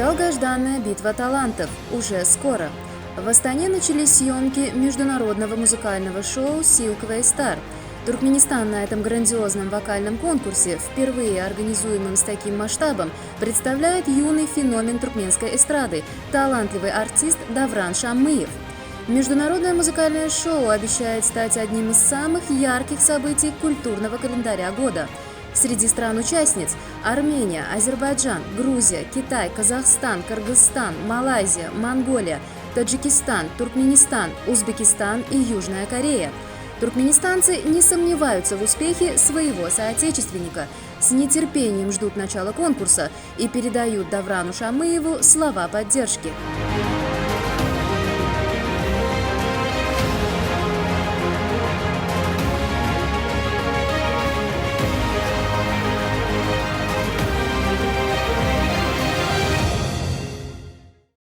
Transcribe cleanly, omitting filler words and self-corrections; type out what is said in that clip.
Долгожданная битва талантов уже скоро. В Астане начались съемки международного музыкального шоу «Silkway Star». Туркменистан на этом грандиозном вокальном конкурсе, впервые организуемым с таким масштабом, представляет юный феномен туркменской эстрады – талантливый артист Довран Шаммыев. Международное музыкальное шоу обещает стать одним из самых ярких событий культурного календаря года. Среди стран-участниц – Армения, Азербайджан, Грузия, Китай, Казахстан, Кыргызстан, Малайзия, Монголия, Таджикистан, Туркменистан, Узбекистан и Южная Корея. Туркменистанцы не сомневаются в успехе своего соотечественника, с нетерпением ждут начала конкурса и передают Доврану Шаммыеву слова поддержки.